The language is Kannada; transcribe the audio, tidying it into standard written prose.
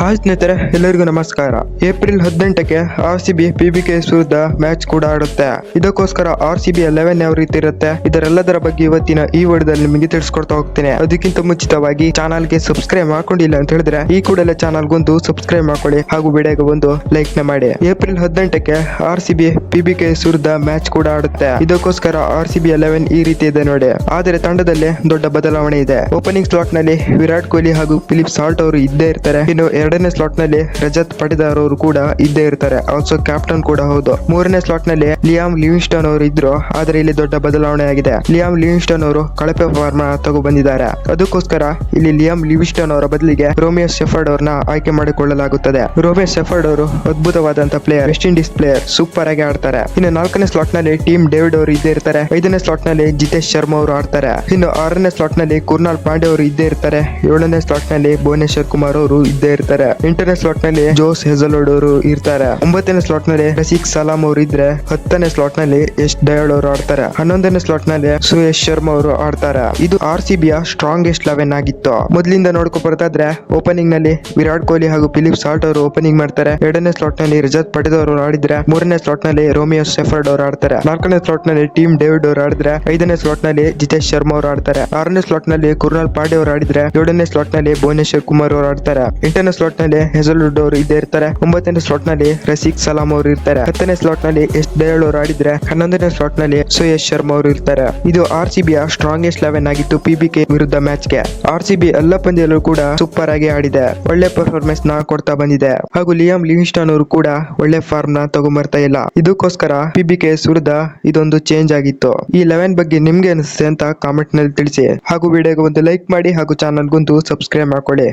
ಹಾಯ್ ಸ್ನೇಹಿತರೆ, ಎಲ್ಲರಿಗೂ ನಮಸ್ಕಾರ. ಏಪ್ರಿಲ್ 18ಕ್ಕೆ RCB PBKS ವಿರುದ್ಧ ಮ್ಯಾಚ್ ಕೂಡ ಆಡುತ್ತೆ. ಇದಕ್ಕೋಸ್ಕರ RCB 11 ಯಾವ ರೀತಿ ಇರುತ್ತೆ, ಇದರೆಲ್ಲದರ ಬಗ್ಗೆ ಇವತ್ತಿನ ಈ ವಿಡಿಯೋದಲ್ಲಿ ನಿಮಗೆ ತಿಳಿಸ್ಕೊಡ್ತಾ ಹೋಗ್ತೇನೆ. ಅದಕ್ಕಿಂತ ಮುಂಚಿತವಾಗಿ ಚಾನಲ್ಗೆ ಸಬ್ಸ್ಕ್ರೈಬ್ ಮಾಡ್ಕೊಂಡಿಲ್ಲ ಅಂತ ಹೇಳಿದ್ರೆ ಈ ಕೂಡಲೇ ಚಾನಲ್ಗೊಂದು ಸಬ್ಸ್ಕ್ರೈಬ್ ಮಾಡ್ಕೊಳ್ಳಿ ಹಾಗೂ ವಿಡಿಯೋಗೆ ಒಂದು ಲೈಕ್ ನ ಮಾಡಿ. ಏಪ್ರಿಲ್ 18ಕ್ಕೆ RCB PBKS ವಿರುದ್ಧ ಮ್ಯಾಚ್ ಕೂಡ ಆಡುತ್ತೆ. ಇದಕ್ಕೋಸ್ಕರ RCB 11 ಈ ರೀತಿ ಇದೆ ನೋಡಿ. ಆದರೆ ತಂಡದಲ್ಲಿ ದೊಡ್ಡ ಬದಲಾವಣೆ ಇದೆ. ಓಪನಿಂಗ್ ಸ್ಲಾಟ್ ನಲ್ಲಿ ವಿರಾಟ್ ಕೊಹ್ಲಿ ಹಾಗೂ ಫಿಲಿಪ್ ಸಾಲ್ಟ್ ಅವರು ಇದ್ದೇ ಇರ್ತಾರೆ. ಇನ್ನು ಎರಡನೇ ಸ್ಲಾಟ್ ನಲ್ಲಿ ರಜತ್ ಪಟಿದಾರ್ ಅವರು ಕೂಡ ಇದ್ದೇ ಇರ್ತಾರೆ. ಆಲ್ಸೋ ಕ್ಯಾಪ್ಟನ್ ಕೂಡ ಹೌದು. ಮೂರನೇ ಸ್ಲಾಟ್ ನಲ್ಲಿ ಲಿಯಾಮ್ ಲಿವಿಂಗ್ಸ್ಟನ್ ಅವರು ಇದ್ರು. ಆದ್ರೆ ಇಲ್ಲಿ ದೊಡ್ಡ ಬದಲಾವಣೆ ಆಗಿದೆ. ಲಿಯಾಮ್ ಲಿವಿಂಗ್ಸ್ಟನ್ ಅವರು ಕಳಪೆ ಫಾರ್ಮ್ ತಗೋ ಬಂದಿದ್ದಾರೆ. ಅದಕ್ಕೋಸ್ಕರ ಇಲ್ಲಿ ಲಿಯಾಮ್ ಲಿವಿಂಗ್ಸ್ಟನ್ ಅವರ ಬದಲಿಗೆ ರೋಮಿಯೋ ಶೆಫರ್ಡ್ ಅವರನ್ನ ಆಯ್ಕೆ ಮಾಡಿಕೊಳ್ಳಲಾಗುತ್ತದೆ. ರೋಮಿಯೋ ಶೆಫರ್ಡ್ ಅವರು ಅದ್ಭುತವಾದಂತಹ player, West Indies player, super ಆಗಿ ಆಡ್ತಾರೆ. ಇನ್ನು ನಾಲ್ಕನೇ ಸ್ಲಾಟ್ ನಲ್ಲಿ ಟೀಮ್ ಡೇವಿಡ್ ಅವರು ಇದ್ದೇ ಇರ್ತಾರೆ. ಐದನೇ ಸ್ಲಾಟ್ ನಲ್ಲಿ ಜಿತೇಶ್ ಶರ್ಮಾ ಅವರು ಆಡ್ತಾರೆ. ಇನ್ನು ಆರನೇ ಸ್ಲಾಟ್ ನಲ್ಲಿ ಕುರ್ನಾಲ್ ಪಾಂಡೆ ಅವರು ಇದ್ದೇ ಇರ್ತಾರೆ. ಏಳನೇ ಸ್ಲಾಟ್ ನಲ್ಲಿ ಭುವನೇಶ್ವರ್ ಕುಮಾರ್ ಅವರು ಇದ್ದೇ ಇರ್ತಾರೆ. ಎಂಟನೇ ಸ್ಲಾಟ್ ನಲ್ಲಿ ಜೋಸ್ ಹೆಜಲ್ವುಡ್ ಅವರು ಇರ್ತಾರೆ. ಒಂಬತ್ತನೇ ಸ್ಲಾಟ್ ನಲ್ಲಿ ರಶೀಕ್ ಸಲಾಂ ಅವರು ಇದ್ರೆ. ಹತ್ತನೇ ಸ್ಲಾಟ್ ನಲ್ಲಿ ಎಸ್ ಡಯಾಡ್ ಅವರು ಆಡ್ತಾರೆ. 11ನೇ ಸ್ಲಾಟ್ ನಲ್ಲಿ ಸುಯೇಶ್ ಶರ್ಮಾ ಅವರು ಆಡ್ತಾರೆ. ಇದು RCB ಯ ಸ್ಟ್ರಾಂಗೆಸ್ಟ್ 11 ಆಗಿತ್ತು. ಮೊದಲಿಂದ ನೋಡ್ಕೊ ಬರ್ತಾದ್ರೆ ಓಪನಿಂಗ್ ನಲ್ಲಿ ವಿರಾಟ್ ಕೊಹ್ಲಿ ಹಾಗೂ ಫಿಲಿಪ್ ಸಾಲ್ಟ್ ಅವರು ಓಪನಿಂಗ್ ಮಾಡ್ತಾರೆ. ಎರಡನೇ ಸ್ಲಾಟ್ ನಲ್ಲಿ ರಜತ್ ಪಟಿದಾರ್ ಅವರು ಆಡಿದ್ರೆ. ಮೂರನೇ ಸ್ಲಾಟ್ ನಲ್ಲಿ ರೋಮಿಯೋ ಶೆಫರ್ಡ್ ಅವರು ಆಡ್ತಾರೆ. ನಾಲ್ಕನೇ ಸ್ಲಾಟ್ ನಲ್ಲಿ ಟೀಮ್ ಡೇವಿಡ್ ಅವರು ಆಡಿದ್ರೆ. ಐದನೇ ಸ್ಲಾಟ್ ನಲ್ಲಿ ಜಿತೇಶ್ ಶರ್ಮಾ ಅವರು ಆಡ್ತಾರೆ. ಆರನೇ ಸ್ಲಾಟ್ ನಲ್ಲಿ ಕುರ್ನಾಲ್ ಪಾಂಡೆ ಅವರು ಆಡಿದ್ರೆ. ಏಳನೇ ಸ್ಲಾಟ್ ನಲ್ಲಿ ಭುವನೇಶ್ವರ್ ಕುಮಾರ್ ಅವರು ಆಡ್ತಾರೆ. ಎಂಟನೇ ಸ್ಲಾಟ್ ನಲ್ಲಿ ಹೆಜಲ್ವುಡ್ ಅವರು ಇದ್ದೇ ಇರ್ತಾರೆ. ಒಂಬತ್ತನೇ ಸ್ಲಾಟ್ ನಲ್ಲಿ ರಶೀಕ್ ಸಲಾಂ ಅವರು ಇರ್ತಾರೆ. ಹತ್ತನೇ ಸ್ಲಾಟ್ ನಲ್ಲಿ ಎಸ್ ಡಯಾಡ್ ಅವರು ಆಡಿದ್ರೆ. 11ನೇ ಸ್ಲಾಟ್ ನಲ್ಲಿ ಸುಯೇಶ್ ಶರ್ಮಾ ಅವರು ಇರ್ತಾರೆ. ಇದು RCB ಯ ಸ್ಟ್ರಾಂಗೆಸ್ಟ್ 11 ಆಗಿತ್ತು PBK ವಿರುದ್ಧ ಮ್ಯಾಚ್ ಗೆ. RCB ಎಲ್ಲ ಪಂದ್ಯದಲ್ಲೂ ಕೂಡ ಸೂಪರ್ ಆಗಿ ಆಡಿದೆ. ಒಳ್ಳೆ ಪರ್ಫಾರ್ಮೆನ್ಸ್ ನ ಕೊಡ್ತಾ ಬಂದಿದೆ. ಹಾಗೂ ಲಿಯಾಮ್ ಲಿವಿಂಗ್ಸ್ಟನ್ ಅವರು ಕೂಡ ಒಳ್ಳೆ ಫಾರ್ಮ್ ನ ತಗೊಂಬರ್ತಾ ಇಲ್ಲ. ಇದಕ್ಕೋಸ್ಕರ PBKS ವಿರುದ್ಧ ಇದೊಂದು ಚೇಂಜ್ ಆಗಿತ್ತು. ಈ 11 ಬಗ್ಗೆ ನಿಮ್ಗೆ ಅನಿಸುತ್ತೆ ಅಂತ ಕಾಮೆಂಟ್ ನಲ್ಲಿ ತಿಳಿಸಿ. ಹಾಗೂ ವಿಡಿಯೋಗೆ ಒಂದು ಲೈಕ್ ಮಾಡಿ ಹಾಗೂ ಚಾನಲ್ಗೊಂದು ಸಬ್ಸ್ಕ್ರೈಬ್ ಮಾಡ್ಕೊಳ್ಳಿ.